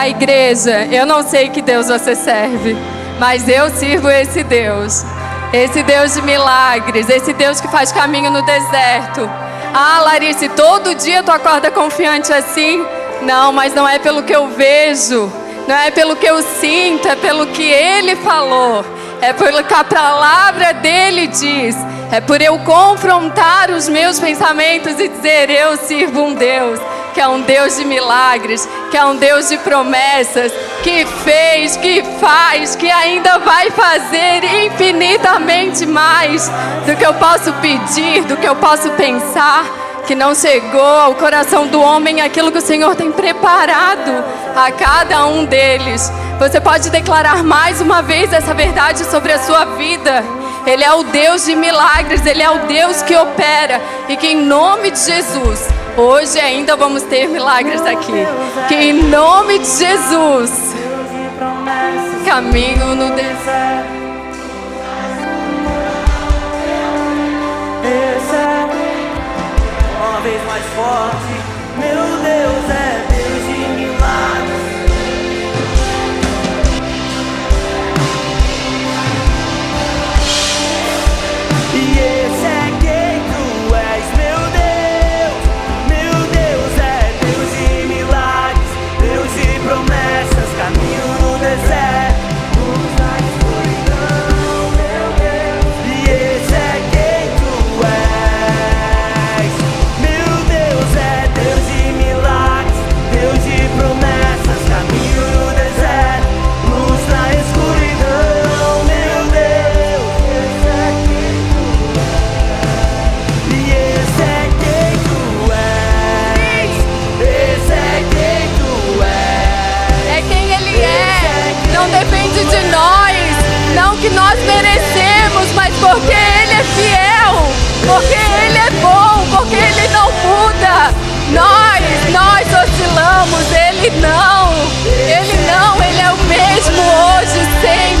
igreja, eu não sei que Deus você serve, mas eu sirvo esse Deus de milagres, esse Deus que faz caminho no deserto. Larissa, todo dia tu acorda confiante assim? Não, mas não é pelo que eu vejo, não é pelo que eu sinto, é pelo que Ele falou, é pelo que a palavra dEle diz, é por eu confrontar os meus pensamentos e dizer: eu sirvo um Deus que é um Deus de milagres, que é um Deus de promessas, que fez, que faz, que ainda vai fazer infinitamente mais do que eu posso pedir, do que eu posso pensar, que não chegou ao coração do homem aquilo que o Senhor tem preparado a cada um deles. Você pode declarar mais uma vez essa verdade sobre a sua vida. Ele é o Deus de milagres, Ele é o Deus que opera, e que em nome de Jesus, hoje ainda vamos ter milagres aqui. Que em nome de Jesus, caminho no deserto. Uma vez mais forte, meu Deus é Deus de milagres. E esse é quem tu és, meu Deus é Deus de milagres, Deus de promessas, caminho no deserto, luz na escuridão, meu Deus. E esse é quem tu és, meu Deus é Deus de milagres, Deus de promessas, caminho no deserto, luz na escuridão, meu Deus. Esse é quem tu és, e esse é quem tu és, esse é quem tu és. É quem Ele é, não depende de nós, não que nós merecemos, mas porque Ele é fiel, porque Ele é bom, porque Ele não muda. Nós oscilamos, Ele não, Ele é o mesmo hoje, sempre.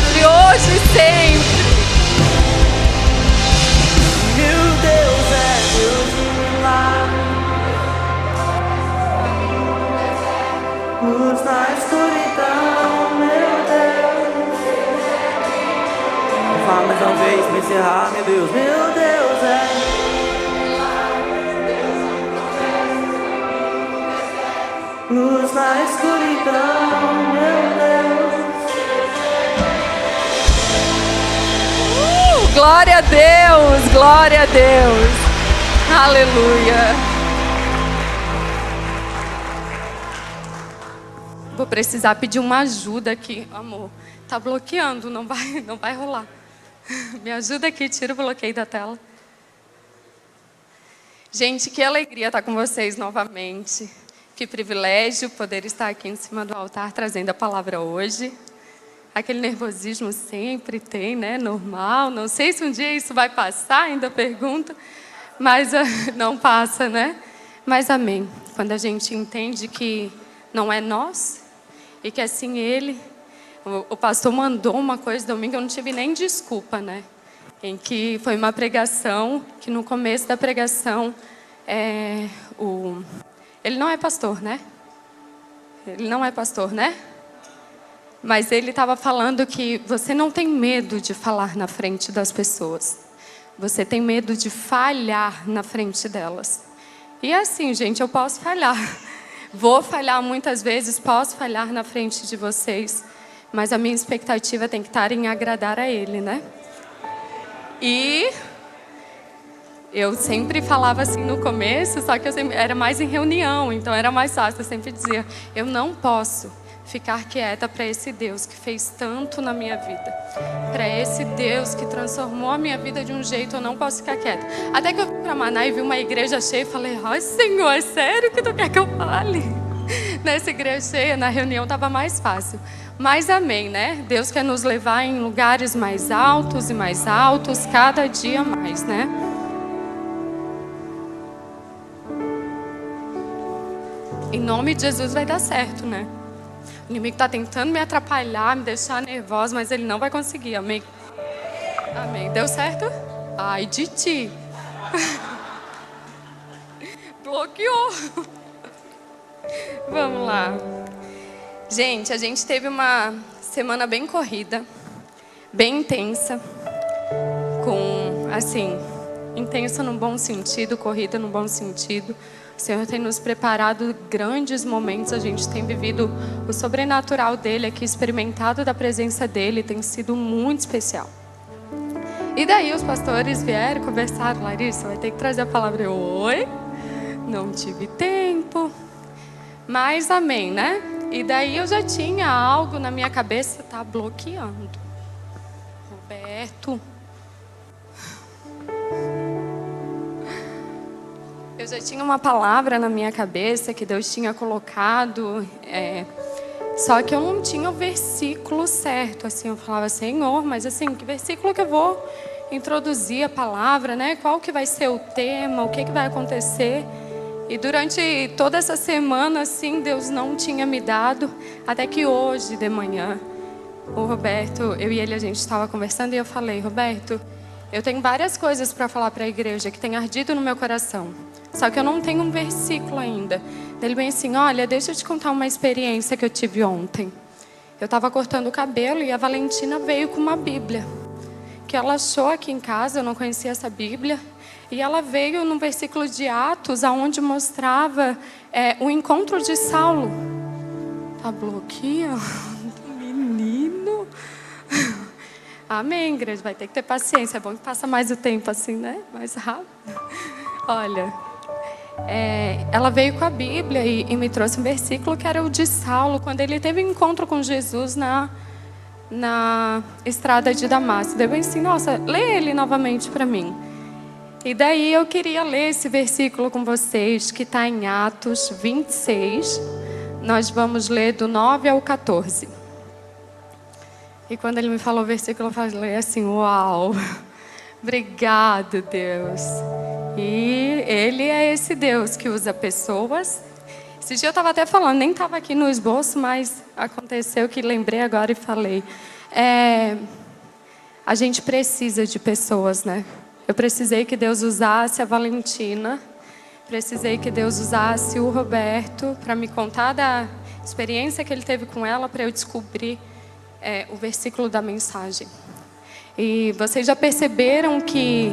Meu Deus é Deus de milagres, luz na escuridão, meu Deus. Vou falar mais uma vez pra encerrar, meu Deus. Meu Deus é luz na escuridão, meu Deus. Glória a Deus, glória a Deus, aleluia. Vou precisar pedir uma ajuda aqui, amor. Tá bloqueando, não vai rolar. Me ajuda aqui, tira o bloqueio da tela. Gente, que alegria estar com vocês novamente. Que privilégio poder estar aqui em cima do altar trazendo a palavra hoje. Aquele nervosismo sempre tem, né? Normal. Não sei se um dia isso vai passar, ainda pergunto. Mas não passa, né? Mas amém. Quando a gente entende que não é nós e que assim Ele... O pastor mandou uma coisa domingo, eu não tive nem desculpa, né? Em que foi uma pregação, que no começo da pregação, ele não é pastor, né? Ele não é pastor, né? Mas ele estava falando que você não tem medo de falar na frente das pessoas. Você tem medo de falhar na frente delas. E assim, gente, eu posso falhar. Vou falhar muitas vezes, posso falhar na frente de vocês. Mas a minha expectativa tem que estar em agradar a Ele, né? E eu sempre falava assim no começo, só que eu sempre, era mais em reunião, então era mais fácil. Eu sempre dizia, eu não posso ficar quieta para esse Deus que fez tanto na minha vida. Para esse Deus que transformou a minha vida de um jeito, eu não posso ficar quieta. Até que eu fui para Maná e vi uma igreja cheia e falei, ai Senhor, é sério que tu quer que eu fale? Nessa igreja cheia, na reunião estava mais fácil. Mas amém, né? Deus quer nos levar em lugares mais altos e mais altos, cada dia mais, né? Em nome de Jesus vai dar certo, né? O inimigo está tentando me atrapalhar, me deixar nervosa, mas ele não vai conseguir, amém? Amém. Deu certo? Ai de ti. Bloqueou. Vamos lá. Gente, a gente teve uma semana bem corrida, bem intensa, intensa no bom sentido, corrida no bom sentido. O Senhor tem nos preparado grandes momentos, a gente tem vivido o sobrenatural dele aqui, experimentado da presença dele, tem sido muito especial. E daí os pastores vieram conversar, Larissa, vai ter que trazer a palavra. Eu, oi? Não tive tempo, mas amém, né? E daí eu já tinha algo na minha cabeça, tá bloqueando. Roberto. Eu já tinha uma palavra na minha cabeça que Deus tinha colocado, só que eu não tinha o versículo certo. Assim, eu falava, Senhor, mas assim, que versículo que eu vou introduzir a palavra, né? Qual que vai ser o tema, o que vai acontecer? E durante toda essa semana, assim, Deus não tinha me dado, até que hoje de manhã, o Roberto, eu e ele, a gente estava conversando e eu falei, Roberto, eu tenho várias coisas para falar para a igreja que tem ardido no meu coração, só que eu não tenho um versículo ainda. Ele bem assim, olha, deixa eu te contar uma experiência que eu tive ontem. Eu estava cortando o cabelo e a Valentina veio com uma Bíblia, que ela achou aqui em casa, eu não conhecia essa Bíblia. E ela veio num versículo de Atos, onde mostrava o encontro de Saulo. Tá bloqueando, menino. Amém, igreja, vai ter que ter paciência. É bom que passa mais o tempo assim, né? Mais rápido. Olha, ela veio com a Bíblia e me trouxe um versículo que era o de Saulo, quando ele teve um encontro com Jesus na estrada de Damasco. Daí eu assim, nossa, lê ele novamente para mim. E daí eu queria ler esse versículo com vocês, que está em Atos 26. Nós vamos ler do 9 ao 14. E quando ele me falou o versículo, eu falei assim, uau, obrigado, Deus. E ele é esse Deus que usa pessoas. Esse dia eu estava até falando, nem estava aqui no esboço, mas aconteceu que lembrei agora e falei. A gente precisa de pessoas, né? Eu precisei que Deus usasse a Valentina, precisei que Deus usasse o Roberto para me contar da experiência que ele teve com ela, para eu descobrir o versículo da mensagem. E vocês já perceberam que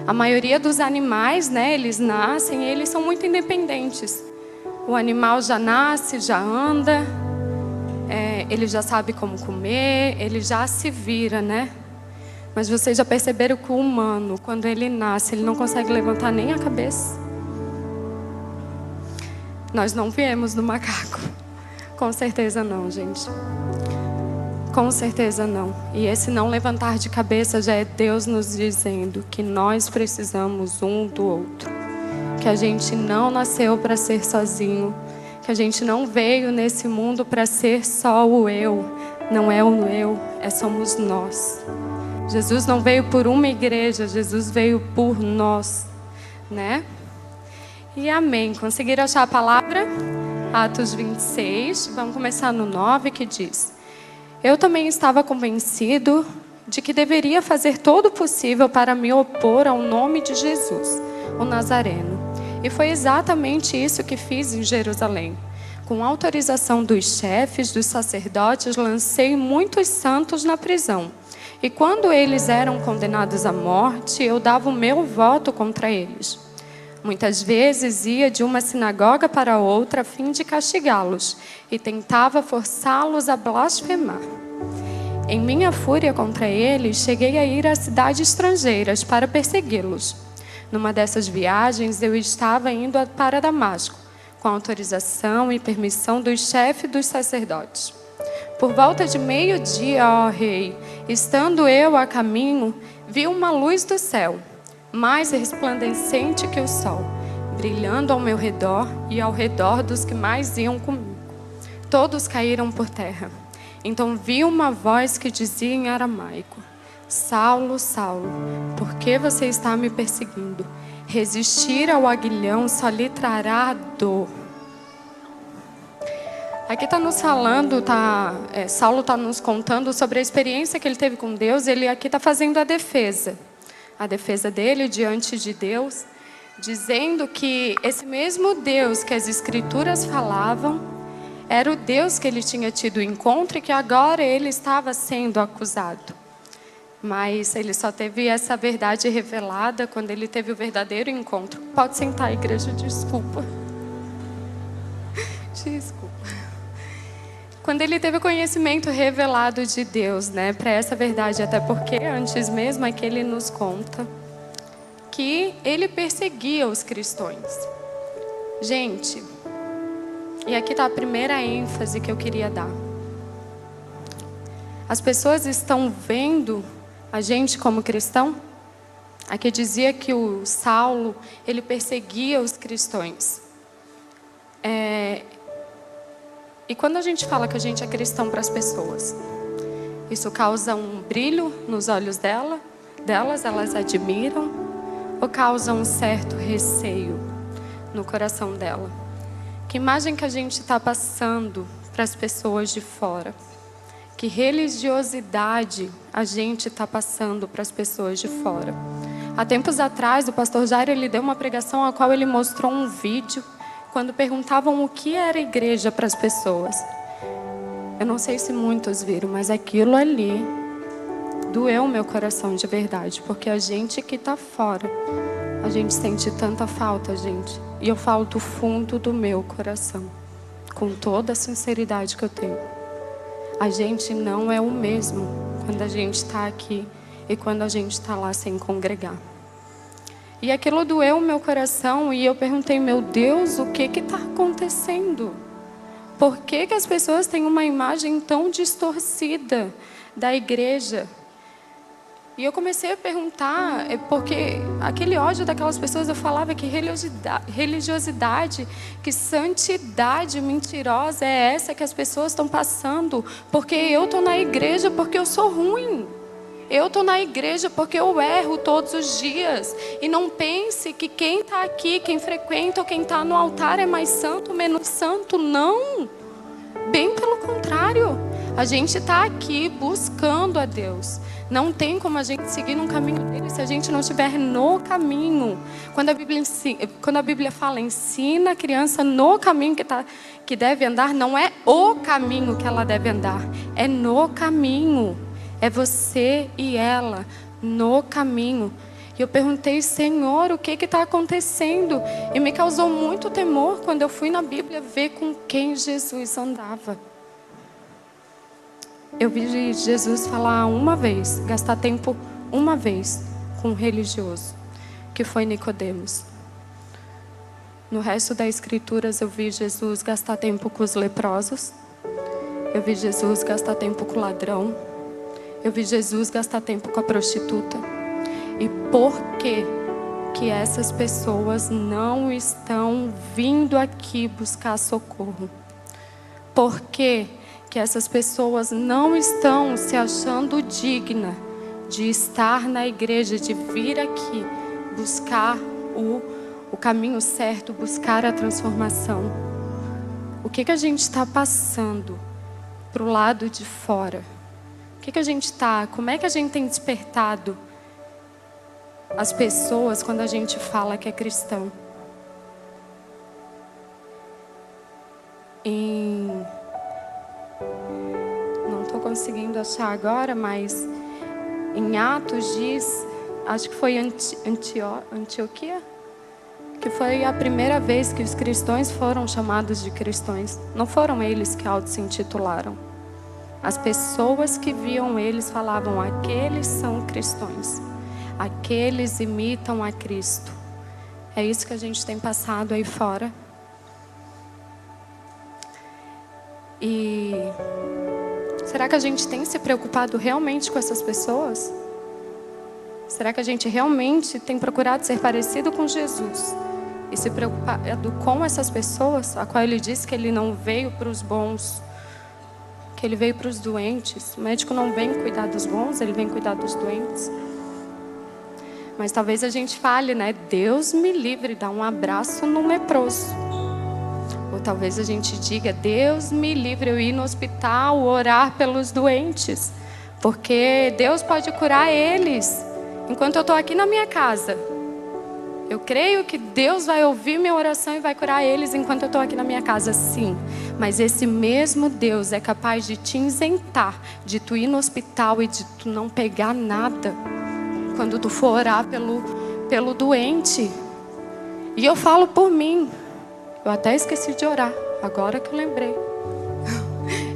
a maioria dos animais, né, eles nascem e eles são muito independentes. O animal já nasce, já anda, ele já sabe como comer, ele já se vira, né? Mas vocês já perceberam que o humano, quando ele nasce, ele não consegue levantar nem a cabeça? Nós não viemos do macaco. Com certeza não, gente. Com certeza não. E esse não levantar de cabeça já é Deus nos dizendo que nós precisamos um do outro. Que a gente não nasceu para ser sozinho. Que a gente não veio nesse mundo para ser só o eu. Não é o eu, somos nós. Jesus não veio por uma igreja, Jesus veio por nós, né? E amém. Conseguiram achar a palavra? Atos 26, vamos começar no 9, que diz: Eu também estava convencido de que deveria fazer todo o possível para me opor ao nome de Jesus, o Nazareno. E foi exatamente isso que fiz em Jerusalém. Com autorização dos chefes, dos sacerdotes, lancei muitos santos na prisão. E quando eles eram condenados à morte, eu dava o meu voto contra eles. Muitas vezes ia de uma sinagoga para outra a fim de castigá-los e tentava forçá-los a blasfemar. Em minha fúria contra eles, cheguei a ir a cidades estrangeiras para persegui-los. Numa dessas viagens, eu estava indo para Damasco, com autorização e permissão dos chefes dos sacerdotes. Por volta de meio-dia, ó rei, estando eu a caminho, vi uma luz do céu, mais resplandecente que o sol, brilhando ao meu redor e ao redor dos que mais iam comigo. Todos caíram por terra. Então vi uma voz que dizia em aramaico: Saulo, Saulo, por que você está me perseguindo? Resistir ao aguilhão só lhe trará dor. Aqui está nos falando, Saulo está nos contando sobre a experiência que ele teve com Deus. Ele aqui está fazendo a defesa dele diante de Deus, dizendo que esse mesmo Deus que as Escrituras falavam era o Deus que ele tinha tido o encontro e que agora ele estava sendo acusado. Mas ele só teve essa verdade revelada quando ele teve o verdadeiro encontro. Pode sentar, igreja, desculpa. Desculpa. Quando ele teve o conhecimento revelado de Deus, né, para essa verdade, até porque antes mesmo é que ele nos conta que ele perseguia os cristãos. Gente, e aqui está a primeira ênfase que eu queria dar. As pessoas estão vendo a gente como cristão? Aqui dizia que o Saulo, ele perseguia os cristãos. E quando a gente fala que a gente é cristão para as pessoas, isso causa um brilho nos olhos delas, elas admiram, ou causa um certo receio no coração dela? Que imagem que a gente está passando para as pessoas de fora? Que religiosidade a gente está passando para as pessoas de fora? Há tempos atrás, o pastor Jairo, ele deu uma pregação a qual ele mostrou um vídeo quando perguntavam o que era igreja para as pessoas. Eu não sei se muitos viram, mas aquilo ali doeu meu coração de verdade, porque a gente que está fora, a gente sente tanta falta, gente. E eu falo do fundo do meu coração, com toda a sinceridade que eu tenho. A gente não é o mesmo quando a gente está aqui e quando a gente está lá sem congregar. E aquilo doeu o meu coração e eu perguntei, meu Deus, o que está acontecendo? Por que as pessoas têm uma imagem tão distorcida da igreja? E eu comecei a perguntar, porque aquele ódio daquelas pessoas, eu falava que religiosidade, que santidade mentirosa é essa que as pessoas estão passando, porque eu estou na igreja porque eu sou ruim. Eu estou na igreja porque eu erro todos os dias. E não pense que quem está aqui, quem frequenta ou quem está no altar é mais santo, menos santo. Não. Bem pelo contrário. A gente está aqui buscando a Deus. Não tem como a gente seguir num caminho dele se a gente não estiver no caminho. Quando a Bíblia fala, ensina a criança no caminho que deve andar, não é o caminho que ela deve andar. É no caminho. É você e ela no caminho. E eu perguntei, Senhor, o que está acontecendo? E me causou muito temor quando eu fui na Bíblia ver com quem Jesus andava. Eu vi Jesus falar uma vez, gastar tempo uma vez com um religioso, que foi Nicodemos. No resto das escrituras eu vi Jesus gastar tempo com os leprosos. Eu vi Jesus gastar tempo com o ladrão. Eu vi Jesus gastar tempo com a prostituta. E por que essas pessoas não estão vindo aqui buscar socorro? Por que essas pessoas não estão se achando dignas de estar na igreja, de vir aqui buscar o caminho certo, buscar a transformação? O que a gente está passando para o lado de fora? Como é que a gente tem despertado as pessoas quando a gente fala que é cristão? Não estou conseguindo achar agora, mas em Atos diz, acho que foi Antioquia, que foi a primeira vez que os cristãos foram chamados de cristãos. Não foram eles que auto-se-intitularam. As pessoas que viam eles falavam, aqueles são cristãos. Aqueles imitam a Cristo. É isso que a gente tem passado aí fora. E será que a gente tem se preocupado realmente com essas pessoas? Será que a gente realmente tem procurado ser parecido com Jesus? E se preocupado com essas pessoas, a qual ele disse que ele não veio para os bons, que ele veio para os doentes. O médico não vem cuidar dos bons, ele vem cuidar dos doentes. Mas talvez a gente fale, né? Deus me livre, dá um abraço no leproso. Ou talvez a gente diga, Deus me livre, eu ir no hospital, orar pelos doentes. Porque Deus pode curar eles, enquanto eu estou aqui na minha casa. Eu creio que Deus vai ouvir minha oração e vai curar eles enquanto eu estou aqui na minha casa, sim. Mas esse mesmo Deus é capaz de te isentar, de tu ir no hospital e de tu não pegar nada quando tu for orar pelo doente. E eu falo por mim. Eu até esqueci de orar, agora que eu lembrei.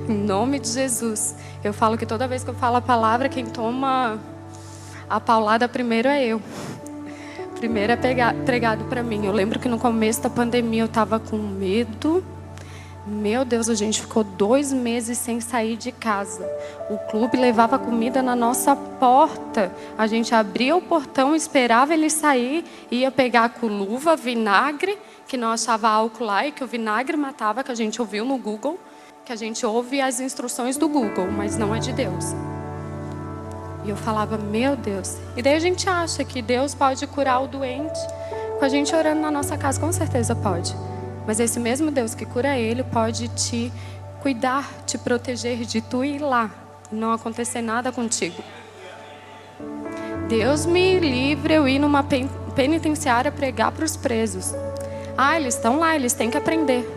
Em nome de Jesus. Eu falo que toda vez que eu falo a palavra, quem toma a paulada primeiro é eu. Primeiro é pregado para mim. Eu lembro que no começo da pandemia eu estava com medo. Meu Deus, a gente ficou 2 meses sem sair de casa. O clube levava comida na nossa porta. A gente abria o portão, esperava ele sair, ia pegar com luva, vinagre, que não achava álcool lá e que o vinagre matava, que a gente ouviu no Google, que a gente ouve as instruções do Google, mas não é de Deus. E eu falava, meu Deus. E daí a gente acha que Deus pode curar o doente com a gente orando na nossa casa. Com certeza pode. Mas esse mesmo Deus que cura ele pode te cuidar, te proteger de tu ir lá e não acontecer nada contigo. Deus me livre eu ir numa penitenciária pregar para os presos. Ah, eles estão lá, eles têm que aprender.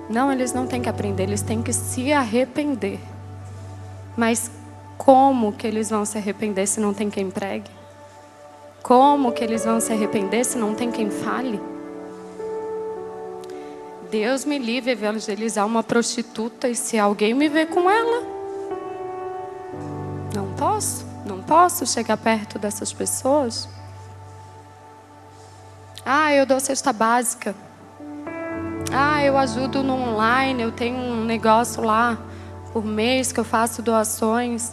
Não, eles não têm que aprender, eles têm que se arrepender. Mas como que eles vão se arrepender se não tem quem pregue? Como que eles vão se arrepender se não tem quem fale? Deus me livre evangelizar uma prostituta e se alguém me vê com ela. Não posso chegar perto dessas pessoas. Ah, eu dou cesta básica. Ah, eu ajudo no online, eu tenho um negócio lá por mês que eu faço doações.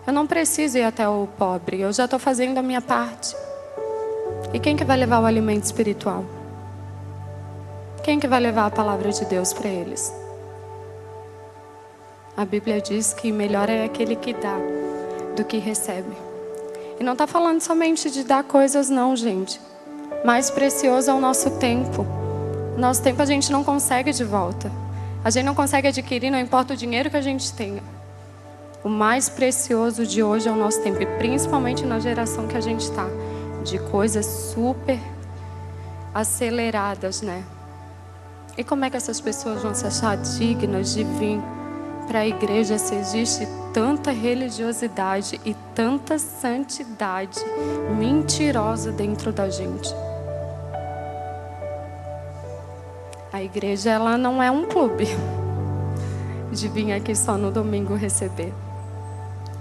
Eu não preciso ir até o pobre, eu já estou fazendo a minha parte. E quem que vai levar o alimento espiritual? Quem que vai levar a palavra de Deus para eles? A Bíblia diz que melhor é aquele que dá do que recebe. E não está falando somente de dar coisas não, gente. Mais precioso é o nosso tempo. Nosso tempo a gente não consegue de volta. A gente não consegue adquirir, não importa o dinheiro que a gente tenha. O mais precioso de hoje é o nosso tempo. E principalmente na geração que a gente está. De coisas super aceleradas, né? E como é que essas pessoas vão se achar dignas de vir para a igreja se existe tanta religiosidade e tanta santidade mentirosa dentro da gente? A igreja, ela não é um clube de vir aqui só no domingo receber,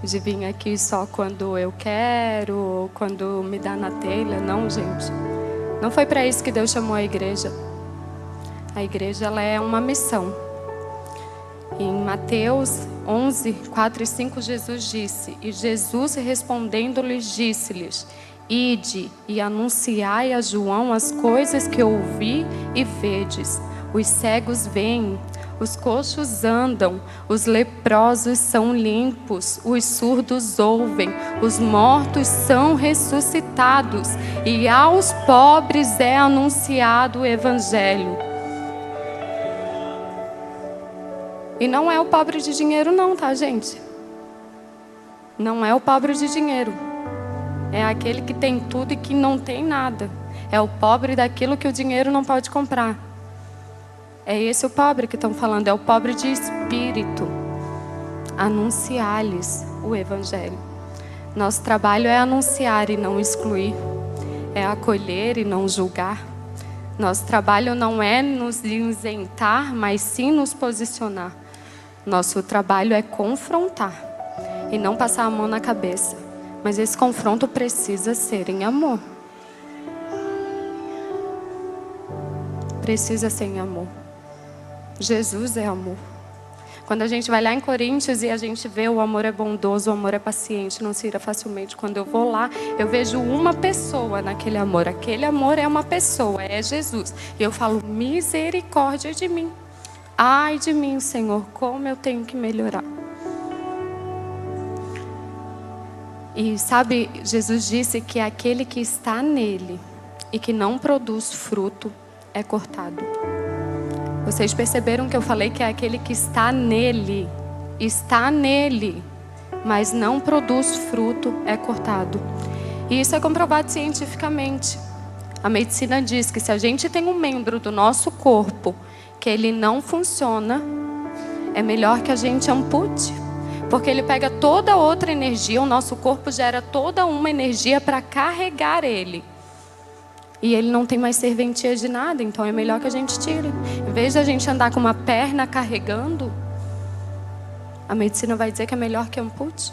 de vir aqui só quando eu quero ou quando me dá na telha. Não, gente, não foi para isso que Deus chamou a igreja. A igreja, ela é uma missão. Em Mateus 11, 4 e 5, Jesus disse: e Jesus respondendo-lhes disse-lhes: ide e anunciai a João as coisas que ouvi e vedes. Os cegos veem, os coxos andam, os leprosos são limpos, os surdos ouvem, os mortos são ressuscitados, e aos pobres é anunciado o evangelho. E não é o pobre de dinheiro não, tá, gente? Não é o pobre de dinheiro. É aquele que tem tudo e que não tem nada. É o pobre daquilo que o dinheiro não pode comprar. É esse o pobre que estão falando. É o pobre de espírito. Anunciar-lhes o evangelho. Nosso trabalho é anunciar e não excluir. É acolher e não julgar. Nosso trabalho não é nos isentar, mas sim nos posicionar. Nosso trabalho é confrontar e não passar a mão na cabeça. Mas esse confronto precisa ser em amor. Precisa ser em amor. Jesus é amor. Quando a gente vai lá em Coríntios e a gente vê o amor é bondoso, o amor é paciente, não se ira facilmente. Quando eu vou lá, eu vejo uma pessoa naquele amor. Aquele amor é uma pessoa, é Jesus. E eu falo, misericórdia de mim. Ai de mim, Senhor, como eu tenho que melhorar. E sabe, Jesus disse que aquele que está nele e que não produz fruto é cortado. Vocês perceberam que eu falei que é aquele que está nele, mas não produz fruto, é cortado. E isso é comprovado cientificamente. A medicina diz que se a gente tem um membro do nosso corpo que ele não funciona, é melhor que a gente ampute. Porque ele pega toda outra energia, o nosso corpo gera toda uma energia para carregar ele. E ele não tem mais serventia de nada, então é melhor que a gente tire. Em vez de a gente andar com uma perna carregando, a medicina vai dizer que é melhor que ampute.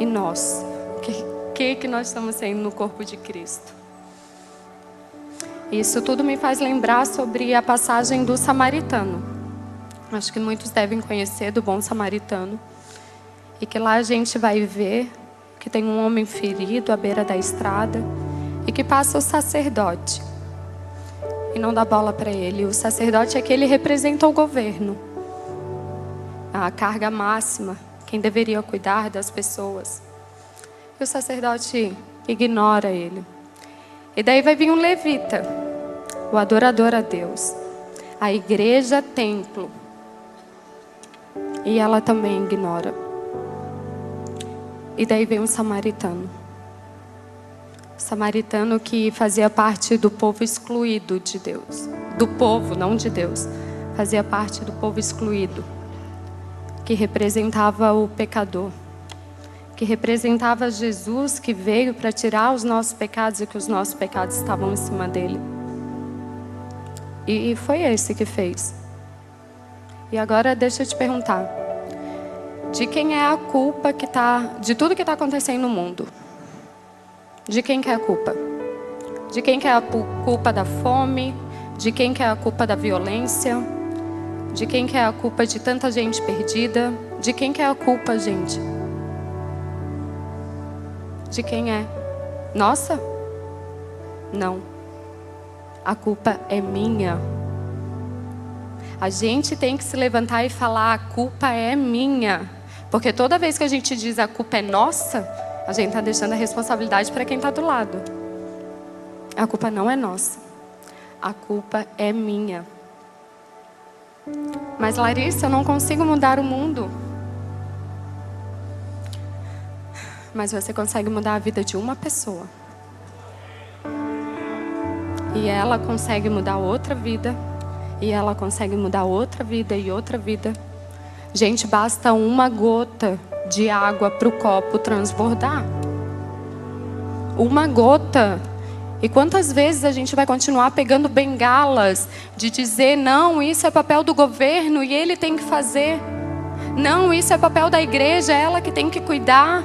E nós? O que nós estamos sendo no corpo de Cristo? Isso tudo me faz lembrar sobre a passagem do samaritano. Acho que muitos devem conhecer do bom samaritano. E que lá a gente vai ver que tem um homem ferido à beira da estrada e que passa o sacerdote e não dá bola para ele. O sacerdote é que ele representa o governo, a carga máxima, quem deveria cuidar das pessoas. E o sacerdote ignora ele. E daí vai vir um levita, o adorador a Deus, a igreja templo, e ela também ignora. E daí vem um samaritano. Samaritano que fazia parte do povo excluído de Deus. Do povo, não de Deus. Fazia parte do povo excluído. Que representava o pecador. Que representava Jesus que veio para tirar os nossos pecados e que os nossos pecados estavam em cima dele. E foi esse que fez. E agora deixa eu te perguntar. De quem é a culpa de tudo que está acontecendo no mundo? De quem que é a culpa? De quem que é a culpa da fome? De quem que é a culpa da violência? De quem que é a culpa de tanta gente perdida? De quem que é a culpa, gente? De quem é? Nossa? Não. A culpa é minha. A gente tem que se levantar e falar: a culpa é minha. Porque toda vez que a gente diz a culpa é nossa, a gente está deixando a responsabilidade para quem está do lado. A culpa não é nossa. A culpa é minha. Mas Larissa, eu não consigo mudar o mundo. Mas você consegue mudar a vida de uma pessoa. E ela consegue mudar outra vida. E ela consegue mudar outra vida e outra vida. Gente, basta uma gota de água para o copo transbordar. Uma gota. E quantas vezes a gente vai continuar pegando bengalas de dizer: não, isso é papel do governo e ele tem que fazer. Não, isso é papel da igreja, é ela que tem que cuidar.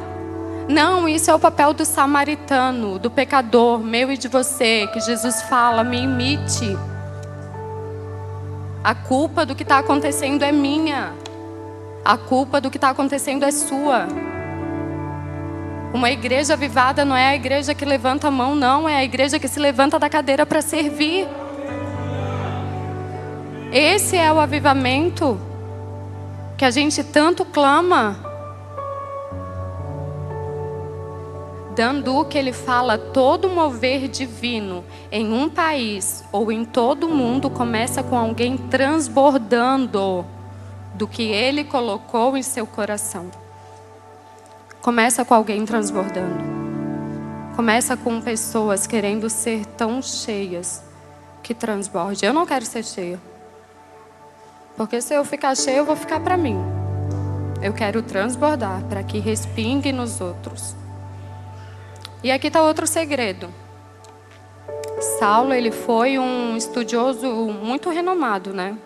Não, isso é o papel do samaritano, do pecador, meu e de você, que Jesus fala: me imite. A culpa do que está acontecendo é minha. A culpa do que está acontecendo é sua. Uma igreja avivada não é a igreja que levanta a mão, não. É a igreja que se levanta da cadeira para servir. Esse é o avivamento que a gente tanto clama. Dan Duque, ele fala: todo mover divino em um país ou em todo o mundo começa com alguém transbordando do que ele colocou em seu coração. Começa com alguém transbordando. Começa com pessoas querendo ser tão cheias que transborde. Eu não quero ser cheia. Porque se eu ficar cheia, eu vou ficar para mim. Eu quero transbordar para que respingue nos outros. E aqui está outro segredo. Saulo, ele foi um estudioso muito renomado, né?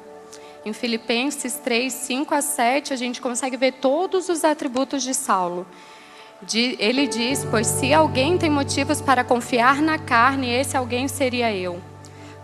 Em Filipenses 3, 5 a 7, a gente consegue ver todos os atributos de Saulo. Ele diz: pois se alguém tem motivos para confiar na carne, esse alguém seria eu.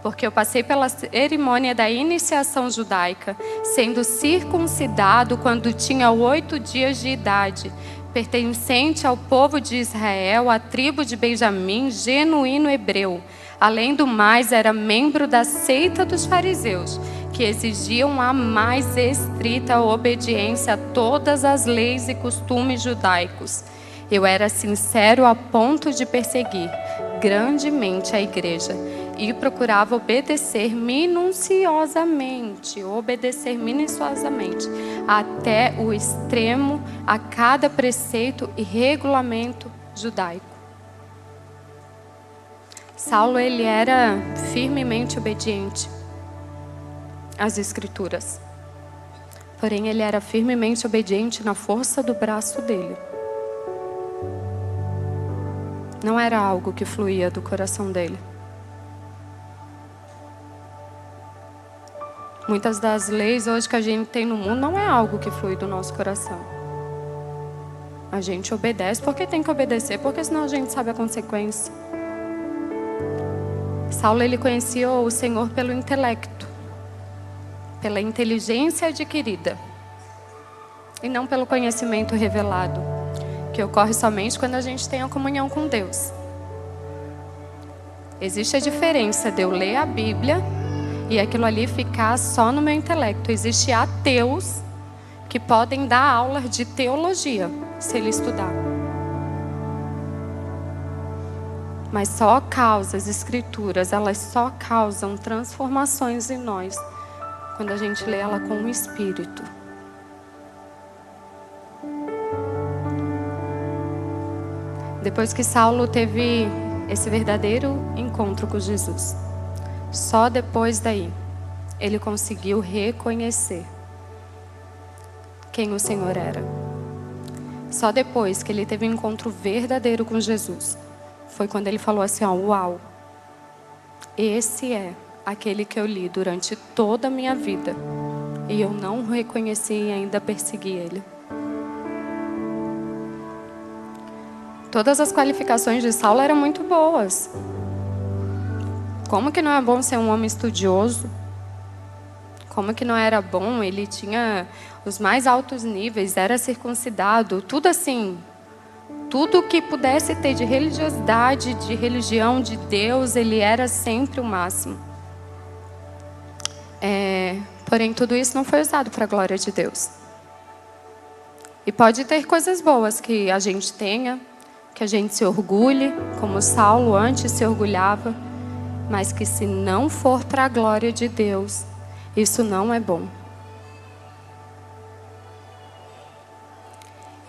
Porque eu passei pela cerimônia da iniciação judaica, sendo circuncidado quando tinha 8 dias de idade, pertencente ao povo de Israel, à tribo de Benjamim, genuíno hebreu. Além do mais, era membro da seita dos fariseus, que exigiam a mais estrita obediência a todas as leis e costumes judaicos. Eu era sincero a ponto de perseguir grandemente a igreja e procurava obedecer minuciosamente, até o extremo a cada preceito e regulamento judaico. Saulo, ele era firmemente obediente às Escrituras. Porém, ele era firmemente obediente na força do braço dele. Não era algo que fluía do coração dele. Muitas das leis hoje que a gente tem no mundo não é algo que flui do nosso coração. A gente obedece porque tem que obedecer, porque senão a gente sabe a consequência. Saulo, ele conhecia o Senhor pelo intelecto, pela inteligência adquirida, e não pelo conhecimento revelado, que ocorre somente quando a gente tem a comunhão com Deus. Existe a diferença de eu ler a Bíblia e aquilo ali ficar só no meu intelecto. Existem ateus que podem dar aulas de teologia, se ele estudar. Mas só causa, as Escrituras, elas só causam transformações em nós quando a gente lê ela com o Espírito. Depois que Saulo teve esse verdadeiro encontro com Jesus, só depois daí ele conseguiu reconhecer quem o Senhor era. Só depois que ele teve um encontro verdadeiro com Jesus, foi quando ele falou assim, ó, uau, esse é aquele que eu li durante toda a minha vida e eu não o reconheci e ainda persegui ele. Todas as qualificações de Saulo eram muito boas. Como que não é bom ser um homem estudioso? Como que não era bom? Ele tinha os mais altos níveis, era circuncidado, tudo assim. Tudo que pudesse ter de religiosidade, de religião, de Deus, ele era sempre o máximo. Porém, tudo isso não foi usado para a glória de Deus. E pode ter coisas boas que a gente tenha, que a gente se orgulhe, como Saulo antes se orgulhava, mas que se não for para a glória de Deus, isso não é bom.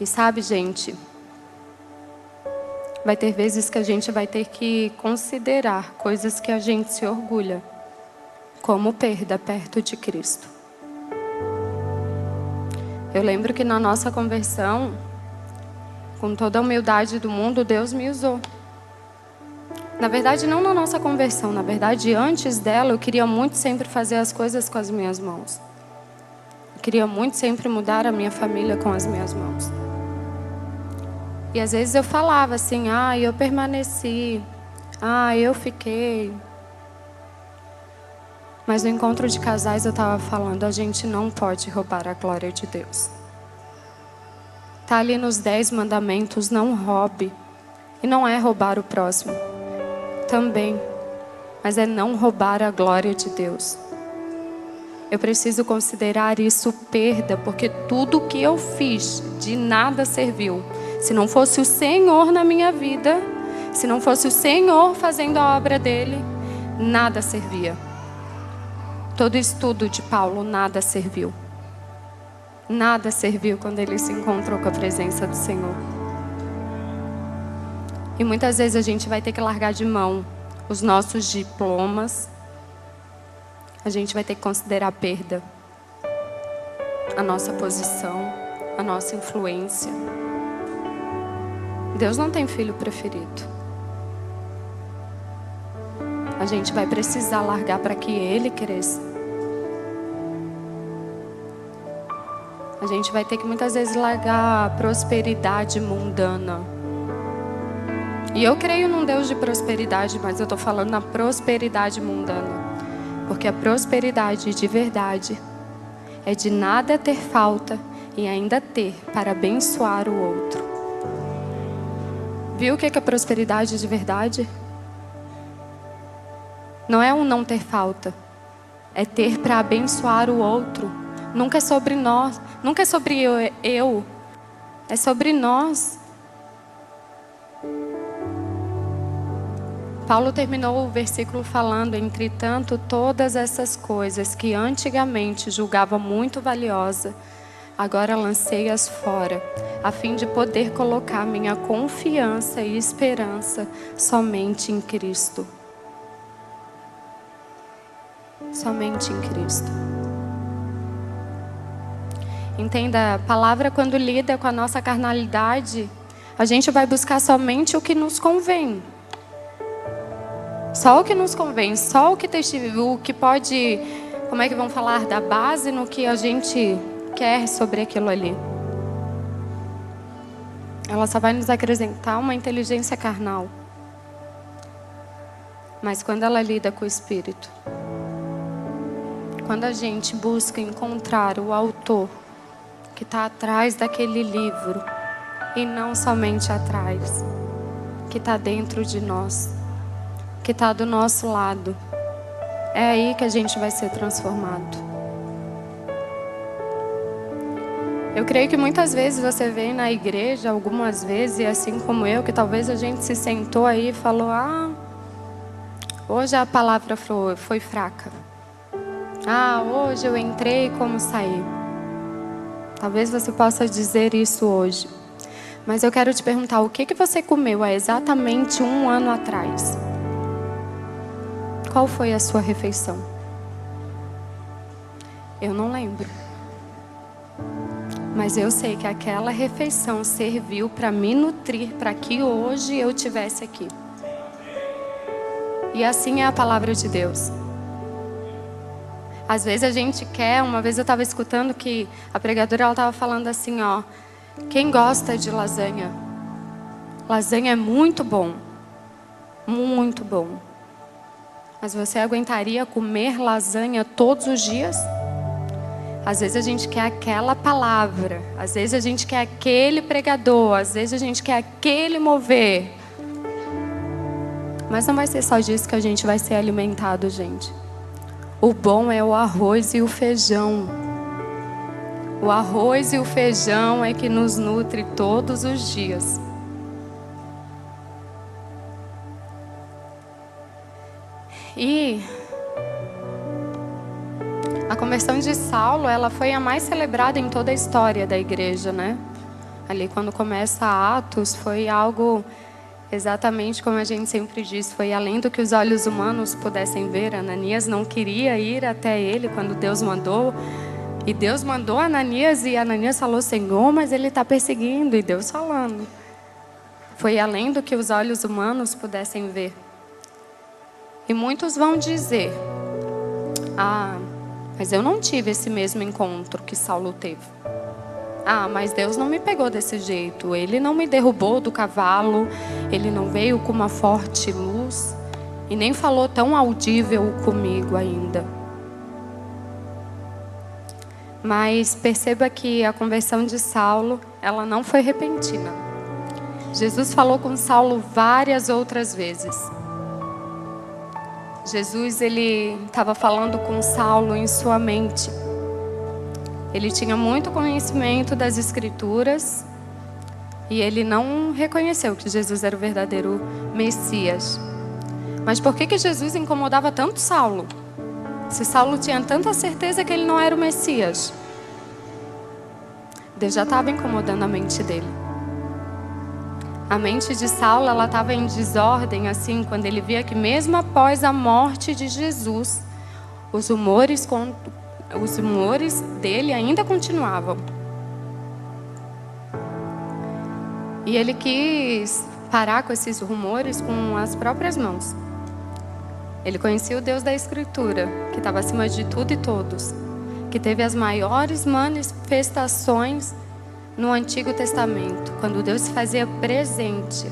E sabe, gente, vai ter vezes que a gente vai ter que considerar coisas que a gente se orgulha como perda perto de Cristo. Eu lembro que na nossa conversão, com toda a humildade do mundo, Deus me usou. Na verdade, não na nossa conversão. Na verdade, antes dela, eu queria muito sempre fazer as coisas com as minhas mãos. Eu queria muito sempre mudar a minha família com as minhas mãos. E às vezes eu falava assim, eu permaneci, eu fiquei. Mas no encontro de casais eu estava falando, a gente não pode roubar a glória de Deus. Está ali nos 10 mandamentos, não roube. E não é roubar o próximo, também. Mas é não roubar a glória de Deus. Eu preciso considerar isso perda, porque tudo que eu fiz de nada serviu. Se não fosse o Senhor na minha vida, se não fosse o Senhor fazendo a obra dele, nada servia. Todo estudo de Paulo, nada serviu. Nada serviu quando ele se encontrou com a presença do Senhor. E muitas vezes a gente vai ter que largar de mão os nossos diplomas. A gente vai ter que considerar a perda. A nossa posição, a nossa influência. Deus não tem filho preferido. A gente vai precisar largar para que Ele cresça. A gente vai ter que muitas vezes largar a prosperidade mundana. E eu creio num Deus de prosperidade, mas eu estou falando na prosperidade mundana. Porque a prosperidade de verdade é de nada ter falta e ainda ter para abençoar o outro. Viu o que é prosperidade de verdade? Não é um não ter falta. É ter para abençoar o outro. Nunca é sobre nós. Nunca é sobre eu. É sobre nós. Paulo terminou o versículo falando: entretanto, todas essas coisas que antigamente julgava muito valiosa, agora lancei-as fora, a fim de poder colocar minha confiança e esperança somente em Cristo. somente em Cristo. Entenda, a palavra quando lida com a nossa carnalidade, a gente vai buscar somente o que nos convém. Só o que nos convém, só o que pode, como é que vão falar, dar base no que a gente quer sobre aquilo ali. Ela só vai nos acrescentar uma inteligência carnal. Mas quando ela lida com o Espírito, quando a gente busca encontrar o autor que está atrás daquele livro, e não somente atrás, que está dentro de nós, que está do nosso lado, é aí que a gente vai ser transformado. Eu creio que muitas vezes você vem na igreja, algumas vezes, e assim como eu, que talvez a gente se sentou aí e falou: hoje a palavra foi fraca. Hoje eu entrei como saí. Talvez você possa dizer isso hoje. Mas eu quero te perguntar, o que você comeu há exatamente 1 ano atrás? Qual foi a sua refeição? Eu não lembro. Mas eu sei que aquela refeição serviu para me nutrir, para que hoje eu estivesse aqui. E assim é a palavra de Deus. Às vezes a gente quer, uma vez eu estava escutando que a pregadora estava falando assim, quem gosta de lasanha? Lasanha é muito bom. Muito bom. Mas você aguentaria comer lasanha todos os dias? Às vezes a gente quer aquela palavra. Às vezes a gente quer aquele pregador. Às vezes a gente quer aquele mover. Mas não vai ser só disso que a gente vai ser alimentado, gente. O bom é o arroz e o feijão. O arroz e o feijão é que nos nutre todos os dias. E a conversão de Saulo, ela foi a mais celebrada em toda a história da igreja, né? Ali quando começa Atos, foi algo exatamente como a gente sempre diz, foi além do que os olhos humanos pudessem ver. Ananias não queria ir até ele quando Deus mandou. E Deus mandou Ananias e Ananias falou: Senhor, mas ele está perseguindo. E Deus falando. Foi além do que os olhos humanos pudessem ver. E muitos vão dizer: mas eu não tive esse mesmo encontro que Saulo teve. Mas Deus não me pegou desse jeito. Ele não me derrubou do cavalo. Ele não veio com uma forte luz. E nem falou tão audível comigo ainda. Mas perceba que a conversão de Saulo, ela não foi repentina. Jesus falou com Saulo várias outras vezes. Jesus, ele estava falando com Saulo em sua mente. Ele tinha muito conhecimento das Escrituras e ele não reconheceu que Jesus era o verdadeiro Messias. Mas por que Jesus incomodava tanto Saulo? Se Saulo tinha tanta certeza que ele não era o Messias. Deus já estava incomodando a mente dele. A mente de Saulo, ela estava em desordem, assim, quando ele via que mesmo após a morte de Jesus, os rumores dele ainda continuavam. E ele quis parar com esses rumores com as próprias mãos. Ele conhecia o Deus da Escritura, que estava acima de tudo e todos, que teve as maiores manifestações no Antigo Testamento, quando Deus se fazia presente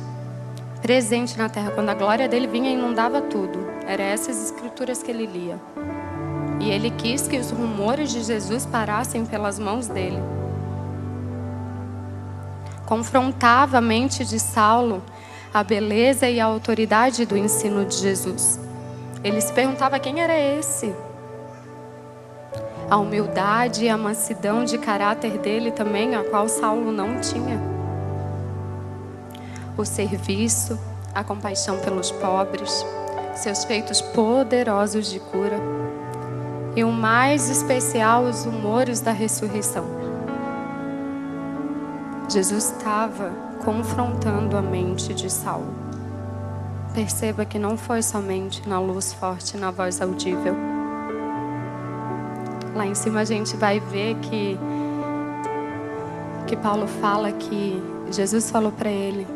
na terra, quando a glória dele vinha e inundava tudo. Eram essas Escrituras que ele lia. E ele quis que os rumores de Jesus parassem pelas mãos dele. Confrontava a mente de Saulo a beleza e a autoridade do ensino de Jesus. Ele se perguntava quem era esse. A humildade e a mansidão de caráter dele também, a qual Saulo não tinha. O serviço, a compaixão pelos pobres, seus feitos poderosos de cura. E o mais especial, os rumores da ressurreição. Jesus estava confrontando a mente de Saulo. Perceba que não foi somente na luz forte, na voz audível. Lá em cima a gente vai ver que Paulo fala que Jesus falou para ele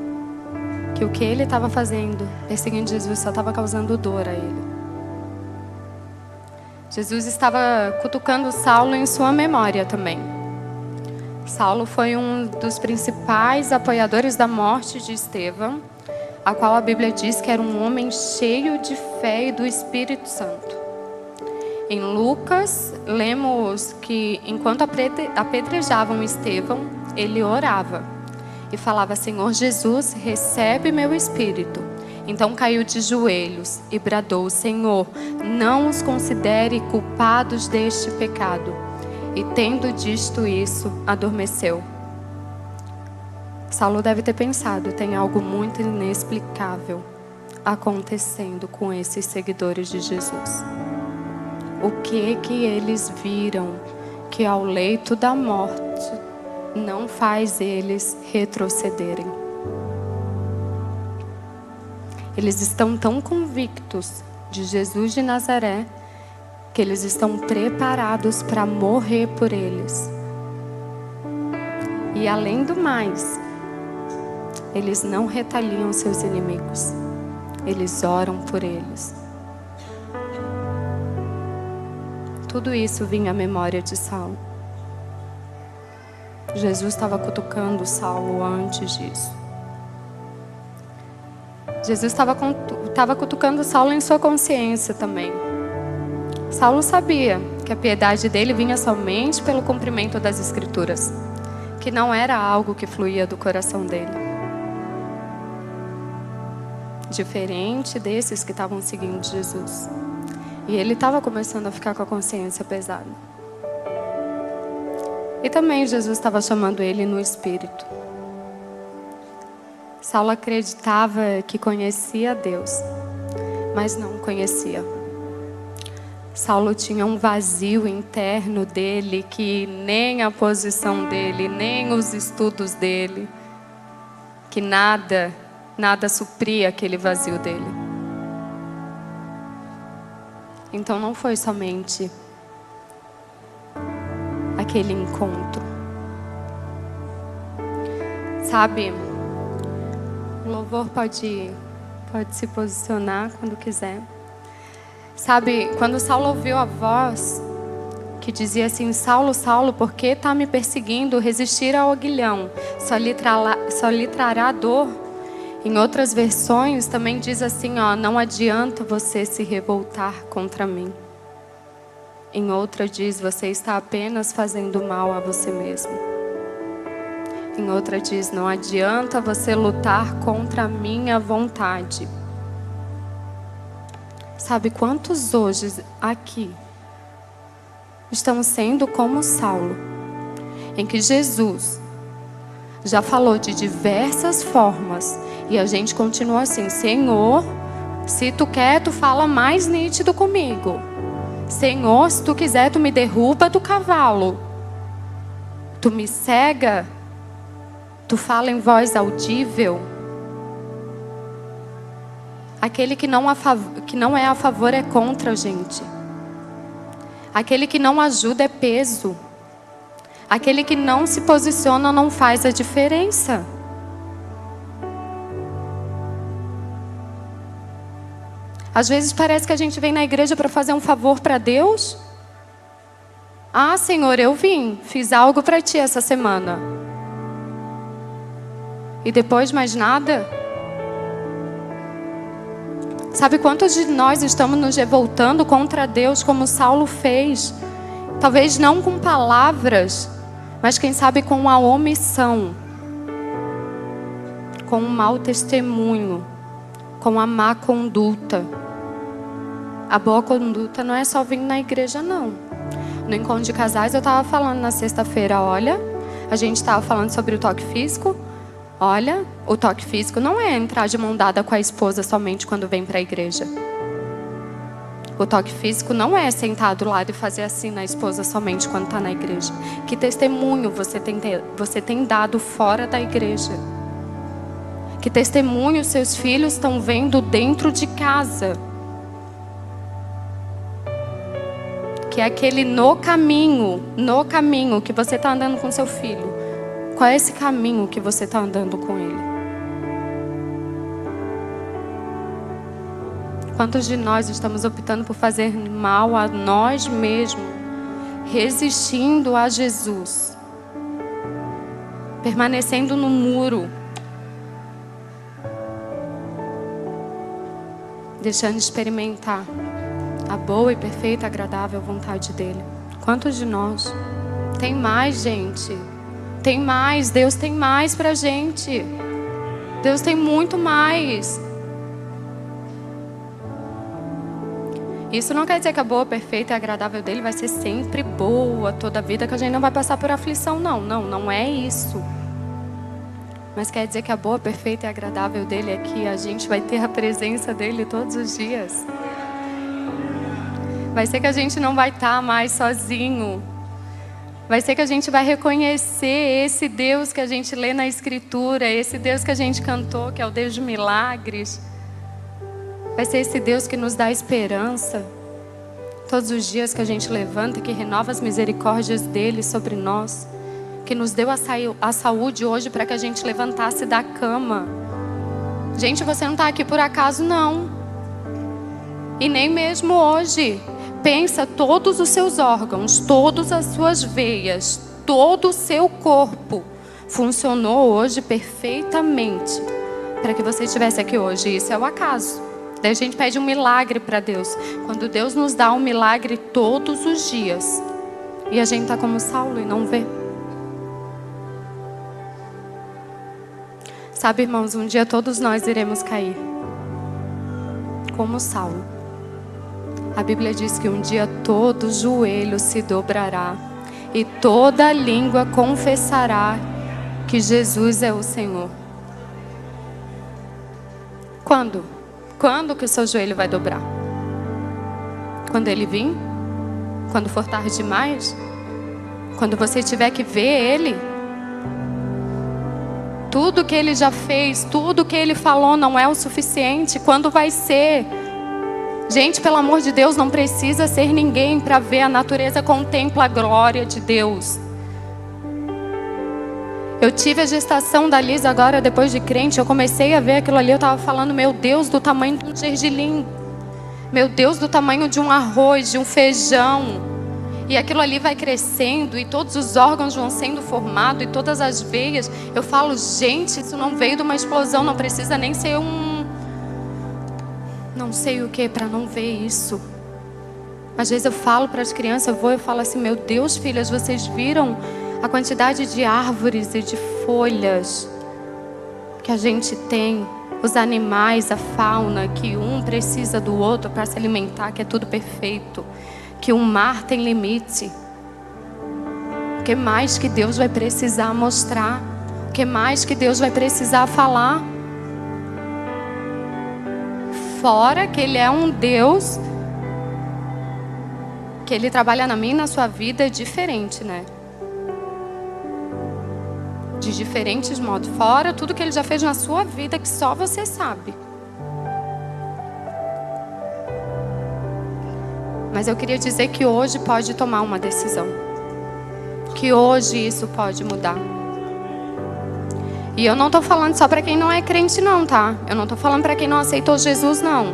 que o que ele estava fazendo, perseguindo Jesus, só estava causando dor a ele. Jesus estava cutucando Saulo em sua memória também. Saulo foi um dos principais apoiadores da morte de Estevão, a qual a Bíblia diz que era um homem cheio de fé e do Espírito Santo. Em Lucas, lemos que enquanto apedrejavam Estevão, ele orava e falava: Senhor Jesus, recebe meu espírito. Então caiu de joelhos e bradou: Senhor, não os considere culpados deste pecado. E tendo dito isso, adormeceu. Saulo deve ter pensado: tem algo muito inexplicável acontecendo com esses seguidores de Jesus. O que eles viram que ao leito da morte não faz eles retrocederem? Eles estão tão convictos de Jesus de Nazaré que eles estão preparados para morrer por eles. E além do mais, eles não retaliam seus inimigos. Eles oram por eles. Tudo isso vinha à memória de Saulo. Jesus estava cutucando Saulo antes disso. Jesus estava cutucando Saulo em sua consciência também. Saulo sabia que a piedade dele vinha somente pelo cumprimento das Escrituras, que não era algo que fluía do coração dele. Diferente desses que estavam seguindo Jesus. E ele estava começando a ficar com a consciência pesada. E também Jesus estava chamando ele no Espírito. Saulo acreditava que conhecia Deus, mas não conhecia. Saulo tinha um vazio interno dele que nem a posição dele, nem os estudos dele, que nada supria aquele vazio dele. Então não foi somente aquele encontro. Sabe, o louvor pode se posicionar quando quiser. Sabe, quando Saulo ouviu a voz que dizia assim: Saulo, Saulo, por que está me perseguindo? Resistir ao aguilhão só lhe trará dor. Em outras versões também diz assim, não adianta você se revoltar contra mim. Em outra diz: você está apenas fazendo mal a você mesmo. Em outra diz: não adianta você lutar contra a minha vontade. Sabe quantos hoje aqui estão sendo como Saulo, em que Jesus já falou de diversas formas e a gente continua assim: Senhor, se tu quer, tu fala mais nítido comigo. Senhor, se tu quiser, tu me derruba do cavalo. Tu me cega, tu fala em voz audível. Aquele que não é a favor é contra a gente. Aquele que não ajuda é peso. Aquele que não se posiciona não faz a diferença. Às vezes parece que a gente vem na igreja para fazer um favor para Deus. Ah, Senhor, eu vim, fiz algo para ti essa semana. E depois mais nada? Sabe quantos de nós estamos nos revoltando contra Deus como Saulo fez? Talvez não com palavras, mas quem sabe com a omissão, com o mau testemunho, com a má conduta. A boa conduta não é só vir na igreja, não. No encontro de casais eu estava falando na sexta-feira, olha, a gente estava falando sobre o toque físico. Olha, o toque físico não é entrar de mão dada com a esposa somente quando vem para a igreja. O toque físico não é sentar do lado e fazer assim na esposa somente quando está na igreja. Que testemunho você tem dado fora da igreja? Que testemunho seus filhos estão vendo dentro de casa? que é aquele no caminho que você está andando com seu filho. Qual é esse caminho que você está andando com ele? Quantos de nós estamos optando por fazer mal a nós mesmos, resistindo a Jesus, permanecendo no muro, deixando de experimentar a boa e perfeita, agradável vontade dele? Quantos de nós? Tem mais, gente. Tem mais. Deus tem mais pra gente. Deus tem muito mais. Isso não quer dizer que a boa, perfeita e agradável dele vai ser sempre boa toda a vida, que a gente não vai passar por aflição, não. Não é isso. Mas quer dizer que a boa, perfeita e agradável dele é que a gente vai ter a presença dele todos os dias. Vai ser que a gente não vai estar mais sozinho. Vai ser que a gente vai reconhecer esse Deus que a gente lê na Escritura, esse Deus que a gente cantou, que é o Deus de milagres. Vai ser esse Deus que nos dá esperança todos os dias que a gente levanta, que renova as misericórdias dele sobre nós, que nos deu a saúde hoje para que a gente levantasse da cama. Gente, você não está aqui por acaso, não. E nem mesmo hoje. Pensa, todos os seus órgãos, todas as suas veias, todo o seu corpo funcionou hoje perfeitamente para que você estivesse aqui hoje. Isso é o acaso. Daí a gente pede um milagre para Deus. Quando Deus nos dá um milagre todos os dias, e a gente está como Saulo e não vê. Sabe, irmãos, um dia todos nós iremos cair, como Saulo. A Bíblia diz que um dia todo joelho se dobrará e toda língua confessará que Jesus é o Senhor. Quando? Quando que o seu joelho vai dobrar? Quando ele vir? Quando for tarde demais? Quando você tiver que ver ele? Tudo que ele já fez, tudo que ele falou não é o suficiente. Quando vai ser? Gente, pelo amor de Deus, não precisa ser ninguém para ver. A natureza contempla a glória de Deus. Eu tive a gestação da Liz agora, depois de crente. Eu comecei a ver aquilo ali, eu estava falando, meu Deus, do tamanho de um gergelim. Meu Deus, do tamanho de um arroz, de um feijão. E aquilo ali vai crescendo e todos os órgãos vão sendo formados e todas as veias. Eu falo, gente, isso não veio de uma explosão, não precisa nem ser não sei o que para não ver isso. Às vezes eu falo para as crianças, eu falo assim, meu Deus, filhas, vocês viram a quantidade de árvores e de folhas que a gente tem, os animais, a fauna, que um precisa do outro para se alimentar, que é tudo perfeito, que o mar tem limite. O que mais que Deus vai precisar mostrar? O que mais que Deus vai precisar falar? Fora que Ele é um Deus que Ele trabalha na minha e na sua vida diferente, né? De diferentes modos. Fora tudo que Ele já fez na sua vida que só você sabe. Mas eu queria dizer que hoje pode tomar uma decisão. Que hoje isso pode mudar. E eu não estou falando só para quem não é crente não, tá? Eu não estou falando para quem não aceitou Jesus não.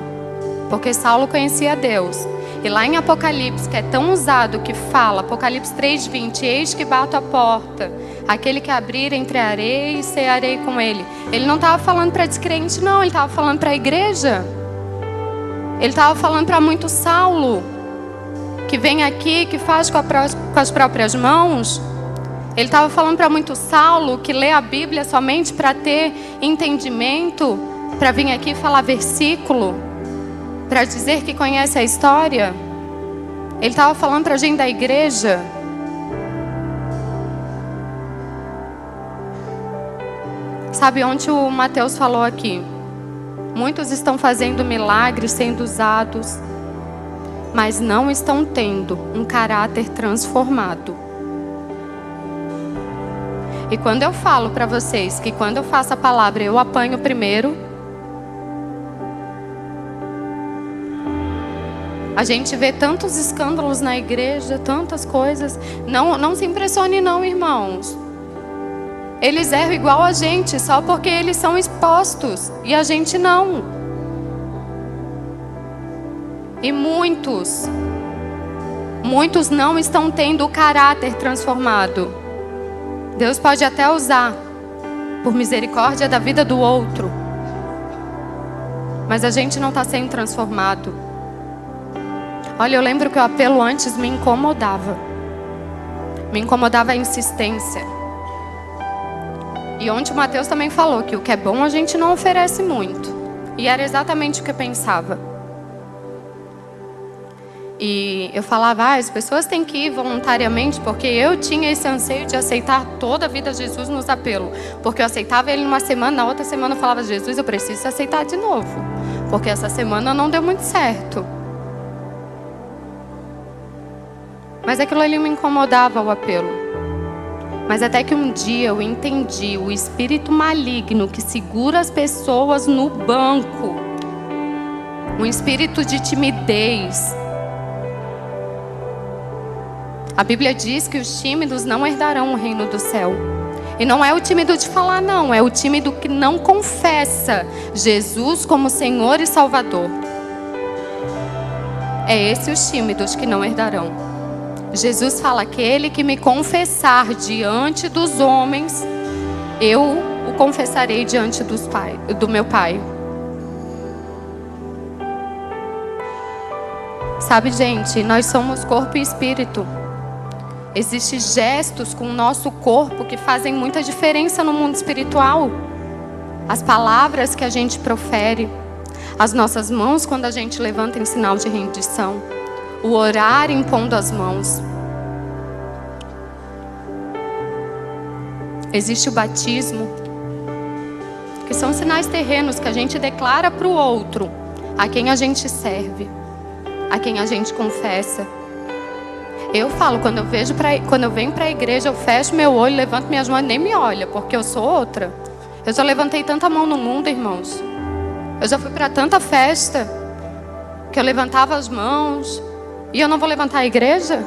Porque Saulo conhecia Deus. E lá em Apocalipse, que é tão usado, que fala, Apocalipse 3:20, eis que bato a porta, aquele que abrir entrarei e cearei com ele. Ele não estava falando para descrente não, ele estava falando para a igreja. Ele estava falando para muito Saulo, que vem aqui, que faz com as próprias mãos. Ele estava falando para muito Saulo, que lê a Bíblia somente para ter entendimento, para vir aqui falar versículo, para dizer que conhece a história. Ele estava falando para a gente da igreja. Sabe, ontem o Mateus falou aqui, muitos estão fazendo milagres, sendo usados, mas não estão tendo um caráter transformado. E quando eu falo para vocês que quando eu faço a palavra eu apanho primeiro, A gente vê tantos escândalos na igreja, tantas coisas. Não se impressione não, irmãos. Eles erram igual a gente, só porque eles são expostos e a gente não. E muitos não estão tendo o caráter transformado. Deus pode até usar por misericórdia da vida do outro, mas a gente não está sendo transformado. Olha, eu lembro que o apelo antes me incomodava. Me incomodava a insistência. E ontem o Mateus também falou que o que é bom a gente não oferece muito. E era exatamente o que eu pensava. E eu falava, as pessoas têm que ir voluntariamente, porque eu tinha esse anseio de aceitar toda a vida de Jesus nos apelos. Porque eu aceitava ele numa semana, na outra semana eu falava, Jesus, eu preciso aceitar de novo. Porque essa semana não deu muito certo. Mas aquilo ali me incomodava, o apelo. Mas até que um dia eu entendi o espírito maligno que segura as pessoas no banco. Um espírito de timidez. A Bíblia diz que os tímidos não herdarão o reino do céu. E não é o tímido de falar não, é o tímido que não confessa Jesus como Senhor e Salvador. É esse os tímidos que não herdarão. Jesus fala, aquele que me confessar diante dos homens, eu o confessarei diante do meu Pai. Sabe, gente, nós somos corpo e espírito. Existem gestos com o nosso corpo que fazem muita diferença no mundo espiritual. As palavras que a gente profere, as nossas mãos quando a gente levanta em sinal de rendição, o orar impondo as mãos. Existe o batismo, que são sinais terrenos que a gente declara para o outro, a quem a gente serve, a quem a gente confessa. Eu falo, quando eu venho para a igreja, eu fecho meu olho, levanto minhas mãos e nem me olha, porque eu sou outra. Eu já levantei tanta mão no mundo, irmãos. Eu já fui para tanta festa, que eu levantava as mãos, e eu não vou levantar a igreja?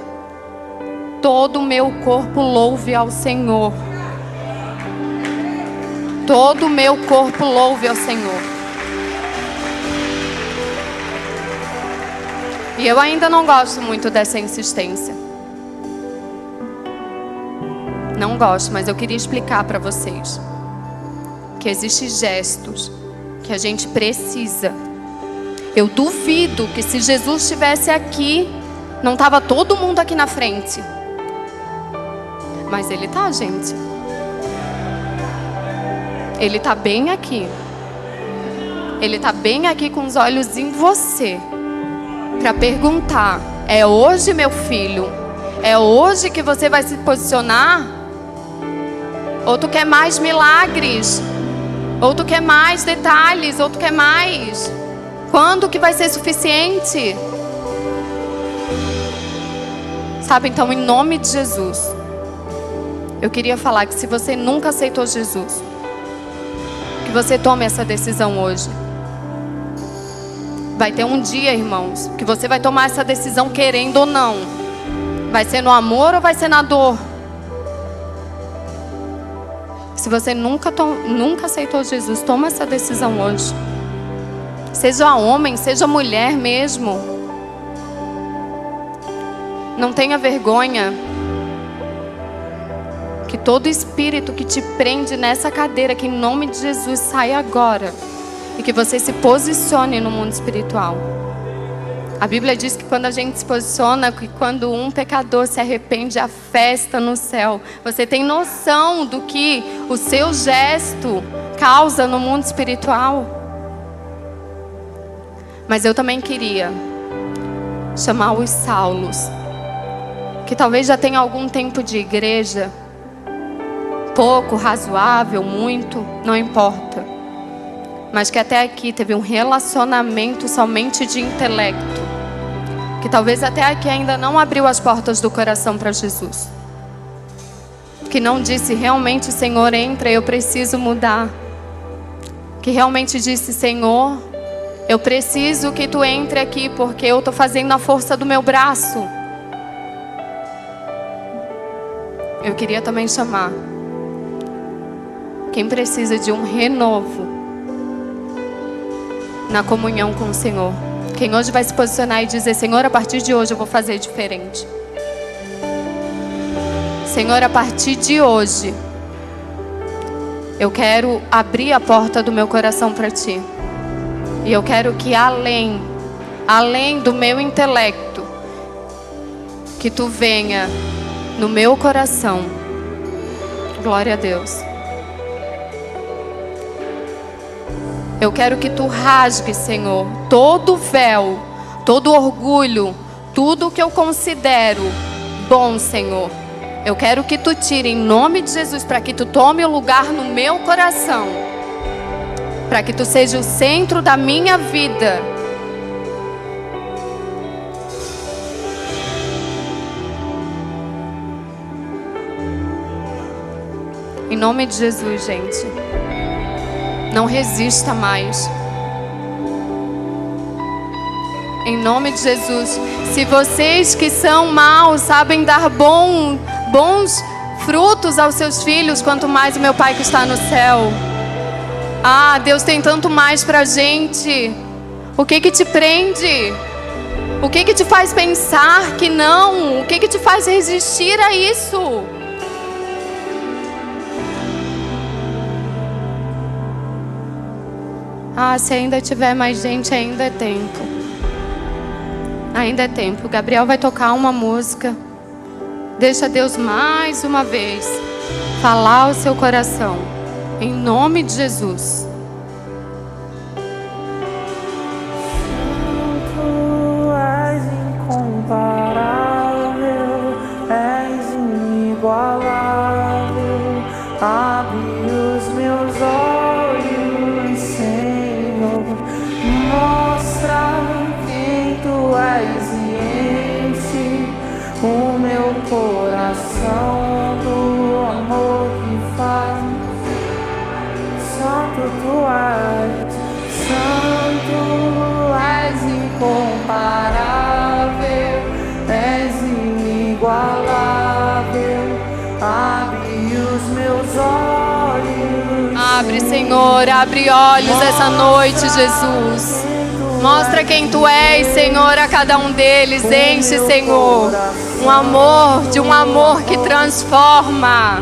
Todo o meu corpo louve ao Senhor. Todo o meu corpo louve ao Senhor. E eu ainda não gosto muito dessa insistência. Não gosto, mas eu queria explicar para vocês que existem gestos que a gente precisa. Eu duvido que se Jesus estivesse aqui, não estava todo mundo aqui na frente. Mas Ele está, gente. Ele está bem aqui. Ele está bem aqui com os olhos em você. Para perguntar, é hoje, meu filho? É hoje que você vai se posicionar? Ou tu quer mais milagres? Ou tu quer mais detalhes? Ou tu quer mais? Quando que vai ser suficiente? Sabe, então, em nome de Jesus, eu queria falar que se você nunca aceitou Jesus, que você tome essa decisão hoje. Vai ter um dia, irmãos, que você vai tomar essa decisão querendo ou não. Vai ser no amor ou vai ser na dor? Se você nunca aceitou Jesus, toma essa decisão hoje. Seja homem, seja mulher mesmo. Não tenha vergonha. Que todo espírito que te prende nessa cadeira, que em nome de Jesus saia agora. E que você se posicione no mundo espiritual. A Bíblia diz que quando a gente se posiciona, que quando um pecador se arrepende, há festa no céu. Você tem noção do que o seu gesto causa no mundo espiritual? Mas eu também queria chamar os Saulos, que talvez já tenham algum tempo de igreja, pouco, razoável, muito, não importa. Mas que até aqui teve um relacionamento somente de intelecto. Que talvez até aqui ainda não abriu as portas do coração para Jesus. Que não disse realmente, Senhor, entra, eu preciso mudar. Que realmente disse, Senhor, Eu preciso que tu entre aqui, porque eu estou fazendo a força do meu braço. Eu queria também chamar quem precisa de um renovo na comunhão com o Senhor. Quem hoje vai se posicionar e dizer: Senhor, a partir de hoje eu vou fazer diferente. Senhor, a partir de hoje eu quero abrir a porta do meu coração para Ti. E eu quero que além do meu intelecto, que Tu venha no meu coração. Glória a Deus. Eu quero que Tu rasgue, Senhor, todo véu, todo orgulho, tudo que eu considero bom, Senhor. Eu quero que Tu tire em nome de Jesus, para que Tu tome o lugar no meu coração, para que Tu seja o centro da minha vida. Em nome de Jesus, gente. Não resista mais. Em nome de Jesus. Se vocês que são maus sabem dar bons frutos aos seus filhos, quanto mais o meu Pai que está no céu. Ah, Deus tem tanto mais pra gente. O que te prende? O que te faz pensar que não? O que te faz resistir a isso? Ah, se ainda tiver mais gente, ainda é tempo. Ainda é tempo. O Gabriel vai tocar uma música. Deixa Deus mais uma vez falar ao seu coração. Em nome de Jesus. Tu és incomparável, és inigualável. Abre os meus olhos, Senhor. Mostra quem Tu és e enche o meu coração do amor que faz. Santo Tu és incomparável, és inigualável. Abre os meus olhos. Abre, Senhor, abre olhos essa noite, Jesus. Mostra quem Tu és, Senhor, a cada um deles. Enche, Senhor, de um amor que transforma.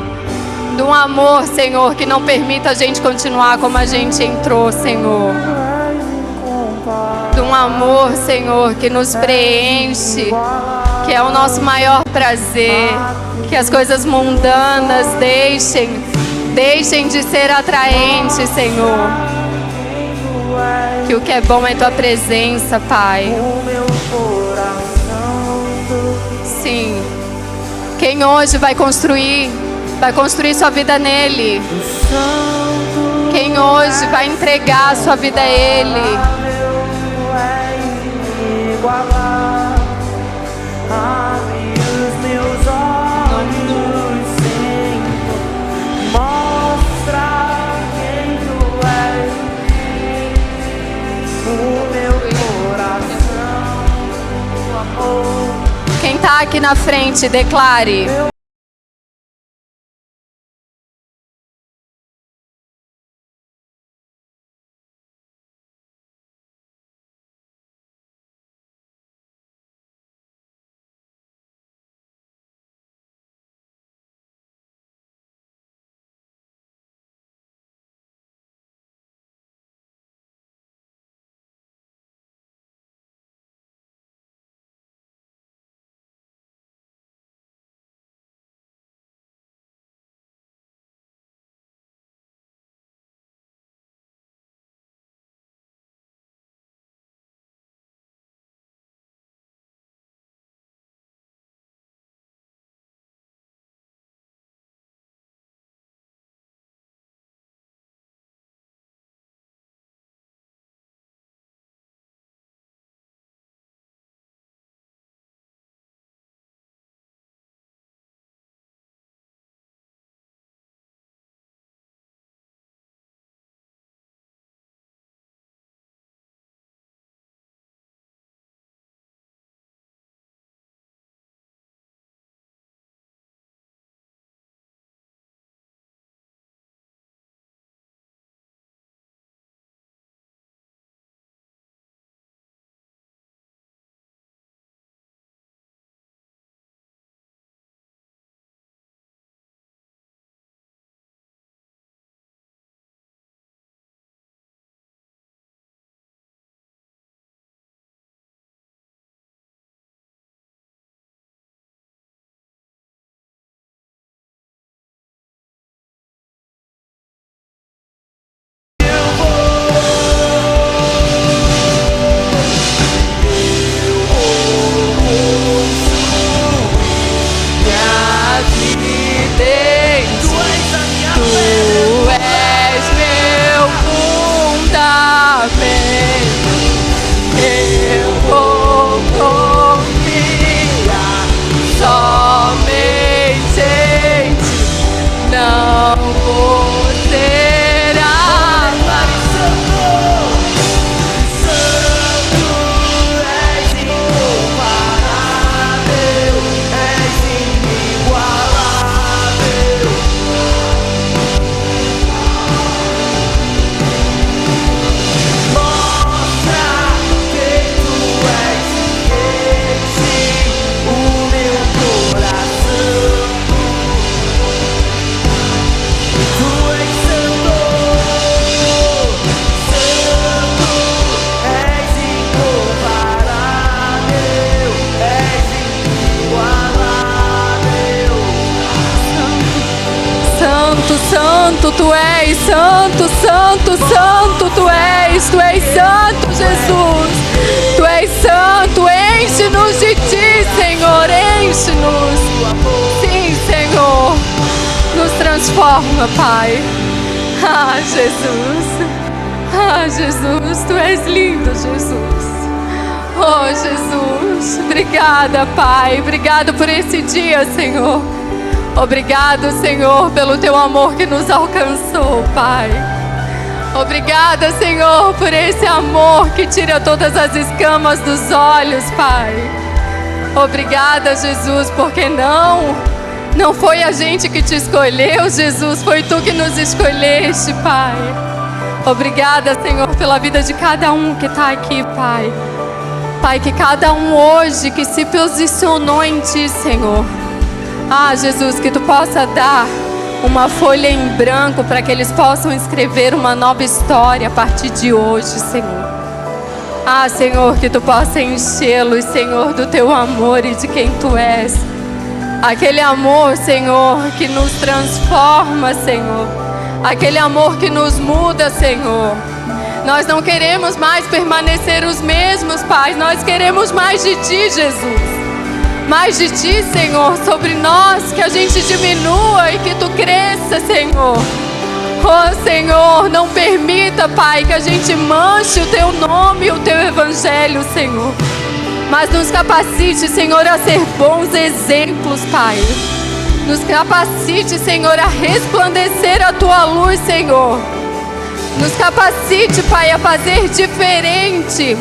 De um amor, Senhor, que não permita a gente continuar como a gente entrou, Senhor. De um amor, Senhor, que nos preenche, que é o nosso maior prazer. Que as coisas mundanas deixem de ser atraentes, Senhor. Que o que é bom é Tua presença, Pai. Sim. Quem hoje vai construir sua vida nele? Quem hoje vai entregar sua vida a Ele? Abre os meus olhos, Senhor. Mostra quem Tu és. O meu coração, o amor. Quem está aqui na frente, declare. santo, santo tu és, santo, santo, santo tu és santo, Jesus. Tu és santo, enche-nos de ti, Senhor, enche-nos. Sim, Senhor, nos transforma, Pai. Ah, Jesus. Ah, Jesus, tu és lindo, Jesus. Oh, Jesus, obrigada, Pai. Obrigado por esse dia, Senhor. Obrigado, Senhor, pelo teu amor que nos alcançou, Pai. Obrigada, Senhor, por esse amor que tira todas as escamas dos olhos, Pai. Obrigada, Jesus, porque não foi a gente que te escolheu, Jesus, foi tu que nos escolheste, Pai. Obrigada, Senhor, pela vida de cada um que está aqui, Pai. Pai, que cada um hoje que se posicionou em ti, Senhor. Ah, Jesus, que tu possa dar uma folha em branco para que eles possam escrever uma nova história a partir de hoje, Senhor. Ah, Senhor, que tu possa enchê-los, Senhor, do teu amor e de quem tu és. Aquele amor, Senhor, que nos transforma, Senhor. Aquele amor que nos muda, Senhor. Nós não queremos mais permanecer os mesmos, Pai. Nós queremos mais de ti, Jesus. Mais de ti, Senhor, sobre nós. Que a gente diminua e que tu cresça, Senhor. Oh, Senhor, não permita, Pai, que a gente manche o teu nome e o teu evangelho, Senhor. Mas nos capacite, Senhor, a ser bons exemplos, Pai. Nos capacite, Senhor, a resplandecer a tua luz, Senhor. Nos capacite, Pai, a fazer diferente.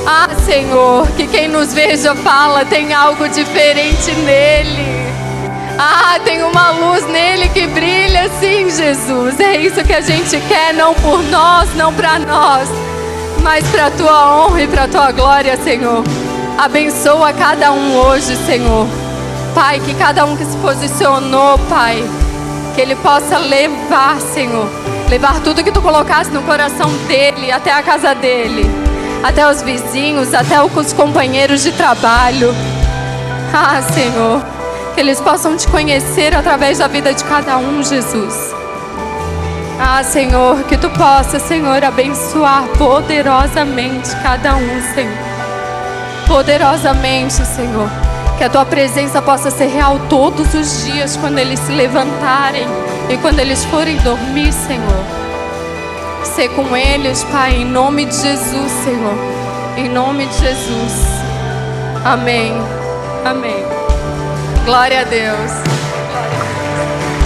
Ah, Senhor, que quem nos veja fala, tem algo diferente nele. Ah, tem uma luz nele que brilha, sim, Jesus. É isso que a gente quer, não por nós, não para nós, mas para a tua honra e para a tua glória, Senhor. Abençoa cada um hoje, Senhor. Pai, que cada um que se posicionou, Pai, que ele possa levar, Senhor, levar tudo que tu colocaste no coração dele, até a casa dele, até os vizinhos, até os companheiros de trabalho. Ah, Senhor, que eles possam te conhecer através da vida de cada um, Jesus. Ah, Senhor, que tu possa, Senhor, abençoar poderosamente cada um, Senhor. Poderosamente, Senhor. Que a tua presença possa ser real todos os dias, quando eles se levantarem e quando eles forem dormir, Senhor. Ser com eles, Pai, em nome de Jesus, Senhor. Em nome de Jesus. Amém. Amém. Glória a Deus. Glória a Deus.